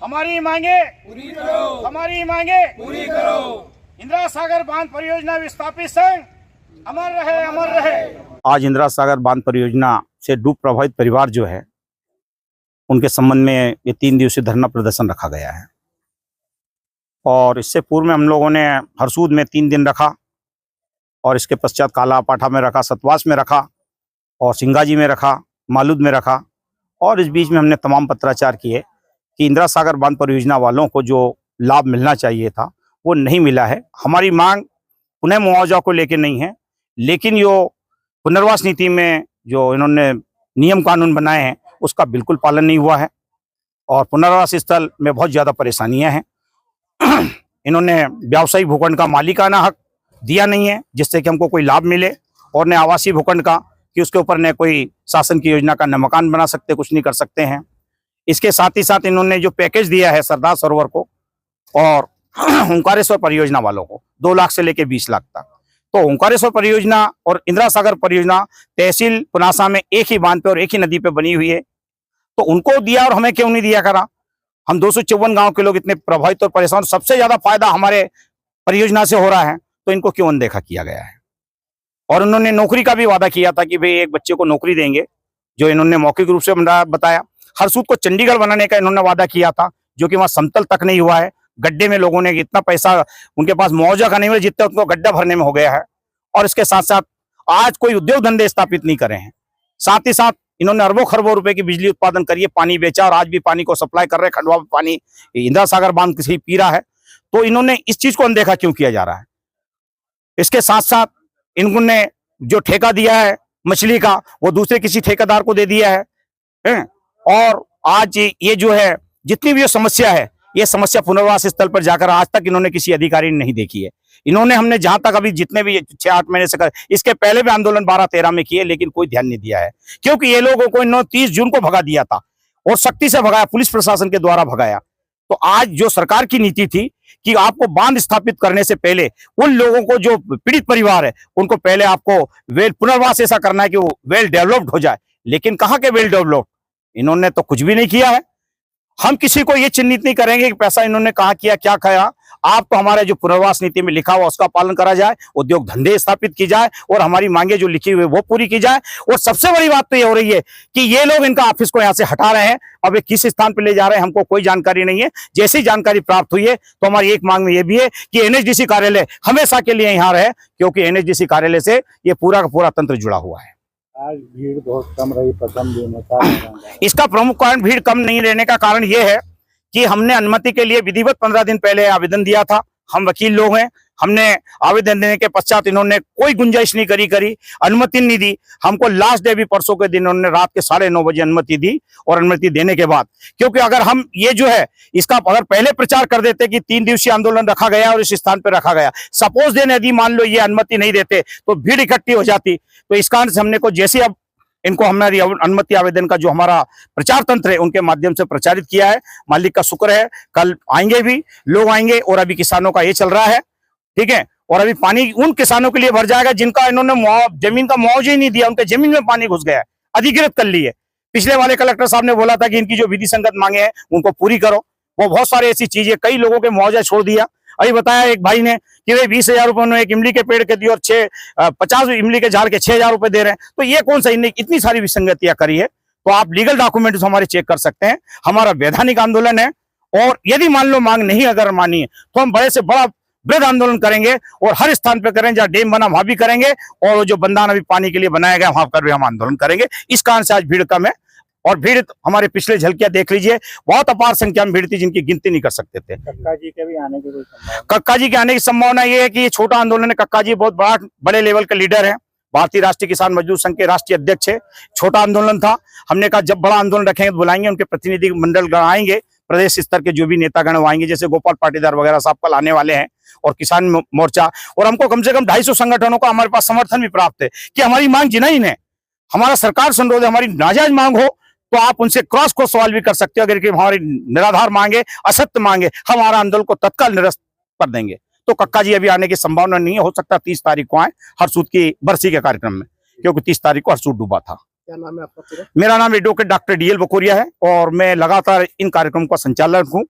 हमारी मांगे पूरी करो, हमारी मांगे पूरी करो। इंदिरा सागर बांध परियोजना विस्थापित संघ अमर रहे, अमर रहे। आज इंदिरा सागर बांध परियोजना से डूब प्रभावित परिवार जो है उनके संबंध में ये 3 दिवसीय धरना प्रदर्शन रखा गया है। और इससे पूर्व में हम लोगों ने हरसूद में 3 दिन रखा और इसके पश्चात कालापाठा में रखा, सतवास में रखा और सिंगाजी में रखा, मालूद में रखा। और इस बीच में हमने तमाम पत्राचार किए कि इंदिरा सागर बांध परियोजना वालों को जो लाभ मिलना चाहिए था वो नहीं मिला है। हमारी मांग पुनः मुआवजा को लेकर नहीं है, लेकिन जो पुनर्वास नीति में जो इन्होंने नियम कानून बनाए हैं उसका बिल्कुल पालन नहीं हुआ है और पुनर्वास स्थल में बहुत ज़्यादा परेशानियां हैं। इन्होंने व्यावसायिक भूखंड का मालिकाना हक दिया नहीं है जिससे कि हमको कोई लाभ मिले, और न आवासीय भूखंड का कि उसके ऊपर न कोई शासन की योजना का न मकान बना सकते, कुछ नहीं कर सकते हैं। इसके साथ ही साथ इन्होंने जो पैकेज दिया है सरदार सरोवर को और ओंकारेश्वर परियोजना वालों को 2 लाख से लेकर 20 लाख तक, तो ओंकारेश्वर परियोजना और इंदिरा सागर परियोजना तहसील पुनासा में एक ही बांध पे और एक ही नदी पे बनी हुई है, तो उनको दिया और हमें क्यों नहीं दिया करा। हम 254 गांव के लोग इतने प्रभावित और परेशान, सबसे ज्यादा फायदा हमारे परियोजना से हो रहा है, तो इनको क्यों अनदेखा किया गया है। और उन्होंने नौकरी का भी वादा किया था कि भाई एक बच्चे को नौकरी देंगे, जो इन्होंने मौखिक रूप से बताया। हरसूद को चंडीगढ़ बनाने का इन्होंने वादा किया था, जो कि वहां समतल तक नहीं हुआ है। गड्ढे में लोगों ने इतना पैसा उनके पास मुआवजा का नहीं हुआ जितना उनको गड्ढा भरने में हो गया है। और इसके साथ साथ आज कोई उद्योग धंधे स्थापित नहीं करे हैं। साथ ही साथ इन्होंने अरबों खरबों रुपए की बिजली उत्पादन करिए, पानी बेचा और आज भी पानी को सप्लाई कर रहे हैं। खंडवा में पानी इंदिरा सागर बांध से ही पी रहा है, तो इन्होंने इस चीज को अनदेखा क्यों किया जा रहा है। इसके साथ साथ इन्होंने जो ठेका दिया है मछली का वो दूसरे किसी ठेकेदार को दे दिया है। और आज ये जो है जितनी भी ये समस्या है, ये समस्या पुनर्वास स्थल पर जाकर आज तक इन्होंने किसी अधिकारी ने नहीं देखी है। इन्होंने हमने जहां तक अभी जितने भी 6-8 महीने से कर, इसके पहले भी आंदोलन 12-13 में किए, लेकिन कोई ध्यान नहीं दिया है, क्योंकि ये लोगों को इन्होंने 30 जून को भगा दिया था और सख्ती से भगाया, पुलिस प्रशासन के द्वारा भगाया। तो आज जो सरकार की नीति थी कि आपको बांध स्थापित करने से पहले उन लोगों को जो पीड़ित परिवार है उनको पहले आपको वेल पुनर्वास ऐसा करना है कि वो वेल डेवलप्ड हो जाए, लेकिन कहाँ के वेल डेवलप्ड, इन्होंने तो कुछ भी नहीं किया है। हम किसी को ये चिन्हित नहीं करेंगे कि पैसा इन्होंने कहाँ किया, क्या खाया। आप तो हमारे जो पुनर्वास नीति में लिखा हुआ उसका पालन करा जाए, उद्योग धंधे स्थापित की जाए और हमारी मांगे जो लिखी हुई वो पूरी की जाए। और सबसे बड़ी बात तो ये हो रही है कि ये लोग इनका ऑफिस को यहाँ से हटा रहे हैं। अब ये किस स्थान पर ले जा रहे हैं हमको कोई जानकारी नहीं है। जैसी जानकारी प्राप्त हुई है तो हमारी एक मांग में ये भी है कि एनएचडीसी कार्यालय हमेशा के लिए यहाँ रहे, क्योंकि एनएचडीसी कार्यालय से ये पूरा का पूरा तंत्र जुड़ा हुआ है। आज भीड़ बहुत कम रही प्रथम दिन में। इसका प्रमुख कारण भीड़ कम नहीं रहने का कारण यह है कि हमने अनुमति के लिए विधिवत 15 दिन पहले आवेदन दिया था। हम वकील लोग हैं, हमने आवेदन देने के पश्चात इन्होंने कोई गुंजाइश नहीं करी, अनुमति नहीं दी। हमको लास्ट डे भी परसों के दिन उन्होंने रात के 9:30 बजे अनुमति दी। और अनुमति देने के बाद, क्योंकि अगर हम ये जो है इसका अगर पहले प्रचार कर देते कि 3 दिवसीय आंदोलन रखा गया और इस स्थान पर रखा गया, सपोज देने यदि मान लो ये अनुमति नहीं देते तो भीड़ इकट्ठी हो जाती। तो इस कारण से हमने को जैसे अब इनको हमारी अनुमति आवेदन का जो हमारा प्रचार तंत्र है उनके माध्यम से प्रचारित किया है। मालिक का शुक्र है, कल आएंगे भी लोग आएंगे। और अभी किसानों का ये चल रहा है, ठीक है। और अभी पानी उन किसानों के लिए भर जाएगा जिनका इन्होंने जमीन का मुआवजा ही नहीं दिया, उनके जमीन में पानी घुस गया है, अधिकृत कर ली है। पिछले वाले कलेक्टर साहब ने बोला था कि इनकी जो विधि संगत मांगे हैं उनको पूरी करो। वो बहुत सारी ऐसी चीजें, कई लोगों के मुआवजा छोड़ दिया। अभी बताया एक भाई ने कि भाई 20,000 रुपए उन्होंने एक इमली के पेड़ के दिए और 50 इमली के झाड़ के 6,000 रुपए दे रहे हैं। तो ये कौन सा, इतनी सारी विसंगतियां करी है। तो आप लीगल डॉक्यूमेंट्स हमारे चेक कर सकते हैं। हमारा वैधानिक आंदोलन है और यदि मान लो मांग नहीं अगर मानी है तो हम बड़े से बड़ा वृहद आंदोलन करेंगे और हर स्थान पे करेंगे। जहाँ डैम बना वहां भी करेंगे और जो बंधान अभी पानी के लिए बनाया गया वहां पर भी हम आंदोलन करेंगे। इस कारण से आज भीड़ कम है। और भीड़ हमारे पिछले झलकियां देख लीजिए, बहुत अपार संख्या में भीड़ थी जिनकी गिनती नहीं कर सकते थे। कक्का जी के भी आने की कोई संभावना? कक्का जी के आने की संभावना ये है कि ये छोटा आंदोलन है। कक्का जी बहुत बड़े लेवल के लीडर हैं, भारतीय राष्ट्रीय किसान मजदूर संघ के राष्ट्रीय अध्यक्ष है। छोटा आंदोलन था, हमने कहा जब बड़ा आंदोलन रखेंगे तो बुलाएंगे, उनके प्रतिनिधि मंडल गण आएंगे, प्रदेश स्तर के जो भी नेतागण आएंगे, जैसे गोपाल पाटीदार वगैरह साहब कल आने वाले हैं और किसान मोर्चा। और हमको कम से कम 250 संगठनों का हमारे पास समर्थन भी प्राप्त है कि हमारी मांग जिनाइन है, हमारा सरकार से अनुरोध है, हमारी नाजायज मांग हो तो आप उनसे क्रॉस को सवाल भी कर सकते हो। अगर कि हमारी निराधार मांगे, असत्य मांगे, हमारा आंदोलन को तत्काल निरस्त कर देंगे। तो कक्का जी अभी आने की संभावना नहीं है, हो सकता 30 तारीख को आए हरसूद की बरसी के कार्यक्रम में, क्योंकि 30 तारीख को हरसूद डूबा था। क्या नाम है आपका पूरा? मेरा नाम एडवोकेट डॉक्टर DL बकोरिया है और मैं लगातार इन कार्यक्रमों का संचालक हूँ।